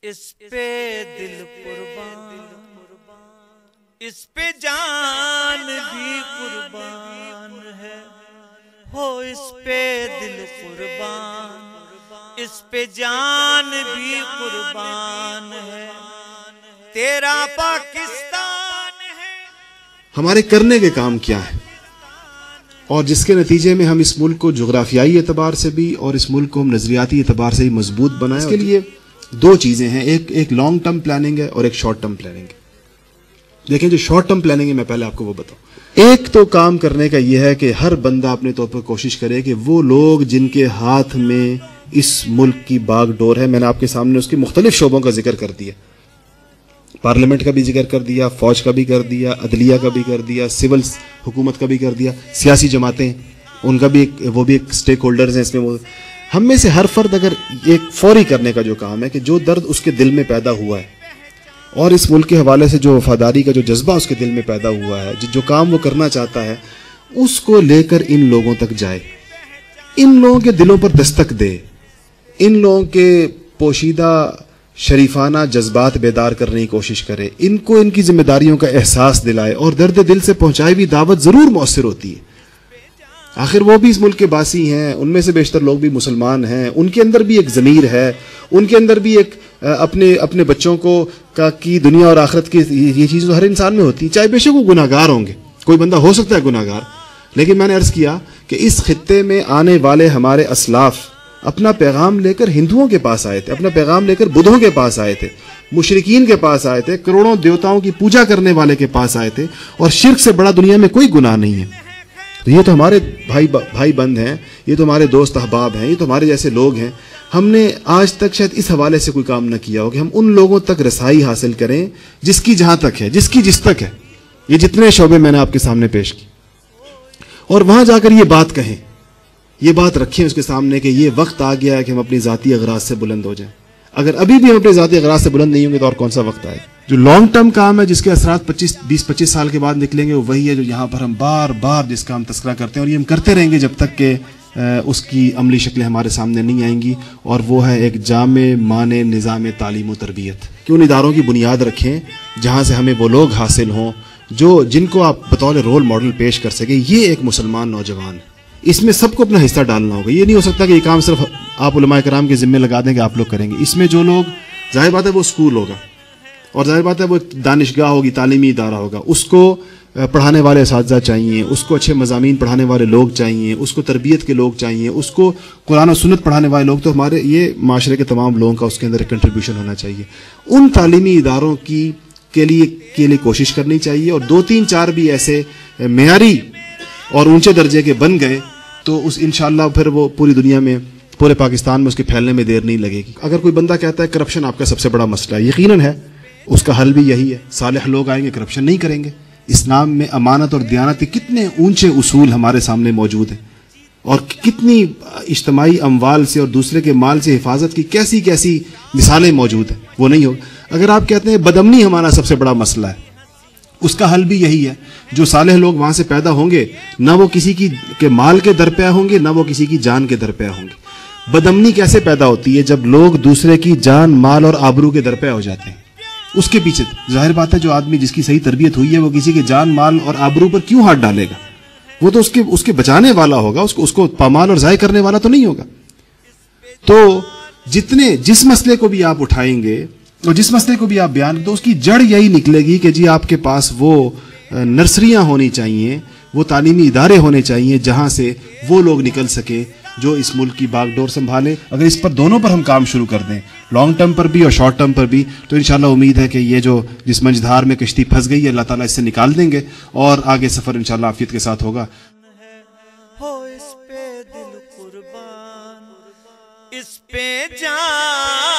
اس پہ دل قربان، اس پہ جان بھی قربان ہے، ہو اس پہ دل قربان، اس پہ جان بھی قربان ہے، تیرا پاکستان ہے۔ ہمارے کرنے کے کام کیا ہیں اور جس کے نتیجے میں ہم اس ملک کو جغرافیائی اعتبار سے بھی اور اس ملک کو ہم نظریاتی اعتبار سے بھی مضبوط بنائیں، اس کے لیے دو چیزیں ہیں، ایک لانگ ٹرم پلاننگ ہے اور ایک شارٹ ٹرم پلاننگ ہے۔ دیکھیں جو شارٹ ٹرم پلاننگ ہے میں پہلے آپ کو وہ بتاؤں۔ ایک تو کام کرنے کا یہ ہے کہ ہر بندہ اپنے طور پر کوشش کرے کہ وہ لوگ جن کے ہاتھ میں اس ملک کی باغ ڈور ہے، میں نے آپ کے سامنے اس کی مختلف شعبوں کا ذکر کر دیا، پارلیمنٹ کا بھی ذکر کر دیا، فوج کا بھی کر دیا، عدلیہ کا بھی کر دیا، سول حکومت کا بھی کر دیا، سیاسی جماعتیں ان کا بھی وہ بھی ایک سٹیک ہولڈرز ہیں اس میں۔ ہم میں سے ہر فرد اگر ایک فوری کرنے کا جو کام ہے کہ جو درد اس کے دل میں پیدا ہوا ہے اور اس ملک کے حوالے سے جو وفاداری کا جو جذبہ اس کے دل میں پیدا ہوا ہے، جو کام وہ کرنا چاہتا ہے، اس کو لے کر ان لوگوں تک جائے، ان لوگوں کے دلوں پر دستک دے، ان لوگوں کے پوشیدہ شریفانہ جذبات بیدار کرنے کی کوشش کرے، ان کو ان کی ذمہ داریوں کا احساس دلائے اور درد دل سے پہنچائے بھی دعوت ضرور مؤثر ہوتی ہے۔ آخر وہ بھی اس ملک کے باسی ہیں، ان میں سے بیشتر لوگ بھی مسلمان ہیں، ان کے اندر بھی ایک ضمیر ہے، ان کے اندر بھی ایک اپنے بچوں کو کی دنیا اور آخرت کی یہ چیز ہر انسان میں ہوتی ہے، چاہے بے شک وہ گناہ گار ہوں گے، کوئی بندہ ہو سکتا ہے گناہ گار، لیکن میں نے عرض کیا کہ اس خطے میں آنے والے ہمارے اسلاف اپنا پیغام لے کر ہندوؤں کے پاس آئے تھے، اپنا پیغام لے کر بدھوں کے پاس آئے تھے، مشرکین کے پاس آئے تھے، کروڑوں دیوتاؤں کی پوجا کرنے والے کے پاس آئے تھے، اور شرک سے بڑا دنیا میں کوئی گناہ نہیں ہے۔ تو یہ تو ہمارے بھائی بند ہیں، یہ تو ہمارے دوست احباب ہیں، یہ تو ہمارے جیسے لوگ ہیں۔ ہم نے آج تک شاید اس حوالے سے کوئی کام نہ کیا ہو کہ ہم ان لوگوں تک رسائی حاصل کریں جس کی جہاں تک ہے، جس کی جس تک ہے۔ یہ جتنے شعبے میں نے آپ کے سامنے پیش کی، اور وہاں جا کر یہ بات کہیں، یہ بات رکھیں اس کے سامنے کہ یہ وقت آ گیا ہے کہ ہم اپنی ذاتی اغراض سے بلند ہو جائیں۔ اگر ابھی بھی ہم اپنے ذاتی اغراض سے بلند نہیں ہوں گے تو اور کون سا وقت آئے؟ جو لانگ ٹرم کام ہے، جس کے اثرات 20-25 سال کے بعد نکلیں گے، وہ وہی ہے جو یہاں پر ہم بار بار جس کا ہم تذکرہ کرتے ہیں، اور یہ ہم کرتے رہیں گے جب تک کہ اس کی عملی شکلیں ہمارے سامنے نہیں آئیں گی، اور وہ ہے ایک جامع معنی نظام تعلیم و تربیت کہ ان اداروں کی بنیاد رکھیں جہاں سے ہمیں وہ لوگ حاصل ہوں جن کو آپ بطور رول ماڈل پیش کر سکیں۔ یہ ایک مسلمان نوجوان ہے، اس میں سب کو اپنا حصہ ڈالنا ہوگا۔ یہ نہیں ہو سکتا کہ یہ کام صرف آپ علماء کرام کے ذمہ لگا دیں کہ آپ لوگ کریں گے۔ اس میں جو لوگ، ظاہر بات ہے وہ اسکول ہوگا، اور ظاہر بات ہے وہ دانشگاہ ہوگی، تعلیمی ادارہ ہوگا، اس کو پڑھانے والے اساتذہ چاہیے، اس کو اچھے مضامین پڑھانے والے لوگ چاہیے، اس کو تربیت کے لوگ چاہیے، اس کو قرآن و سنت پڑھانے والے لوگ، تو ہمارے یہ معاشرے کے تمام لوگوں کا اس کے اندر ایک کنٹریبیوشن ہونا چاہیے۔ ان تعلیمی اداروں کے لیے کوشش کرنی چاہیے، اور 2-3-4 بھی ایسے معیاری اور اونچے درجے کے بن گئے تو اس انشاءاللہ پھر وہ پوری دنیا میں، پورے پاکستان میں اس کے پھیلنے میں دیر نہیں لگے گی۔ اگر کوئی بندہ کہتا ہے کرپشن آپ کا سب سے بڑا مسئلہ ہے، یقیناً ہے، اس کا حل بھی یہی ہے، صالح لوگ آئیں گے کرپشن نہیں کریں گے۔ اسلام میں امانت اور دیانت کے کتنے اونچے اصول ہمارے سامنے موجود ہیں، اور کتنی اجتماعی اموال سے اور دوسرے کے مال سے حفاظت کی کیسی مثالیں موجود ہیں، وہ نہیں ہوگا۔ اگر آپ کہتے ہیں بدامنی ہمارا سب سے بڑا مسئلہ ہے، اس کا حل بھی یہی ہے، جو صالح لوگ وہاں سے پیدا ہوں گے، نہ وہ کسی کے مال کے درپے ہوں گے، نہ وہ کسی کی جان کے درپے ہوں گے۔ بدامنی کیسے پیدا ہوتی ہے؟ جب لوگ دوسرے کی جان، مال اور آبرو کے درپے ہو جاتے ہیں۔ اس کے پیچھے ظاہر بات ہے جو آدمی جس کی صحیح تربیت ہوئی ہے وہ کسی کے جان، مال اور آبرو پر کیوں ہاتھ ڈالے گا؟ وہ تو اس کے بچانے والا ہوگا، اس کو پامال اور ضائع کرنے والا تو نہیں ہوگا۔ تو جس مسئلے کو بھی آپ اٹھائیں گے اور جس مسئلے کو بھی آپ بیان کریں، تو اس کی جڑ یہی نکلے گی کہ جی آپ کے پاس وہ نرسریاں ہونی چاہیے، وہ تعلیمی ادارے ہونے چاہیے جہاں سے وہ لوگ نکل سکے جو اس ملک کی باغ ڈور سنبھالے۔ اگر اس پر دونوں پر ہم کام شروع کر دیں، لانگ ٹرم پر بھی اور شارٹ ٹرم پر بھی، تو انشاءاللہ امید ہے کہ یہ جو جس منجدھار میں کشتی پھنس گئی ہے، اللہ تعالیٰ اس سے نکال دیں گے، اور آگے سفر انشاءاللہ عافیت کے ساتھ ہوگا۔ ہو اس پہ دل قربان، اس پہ جان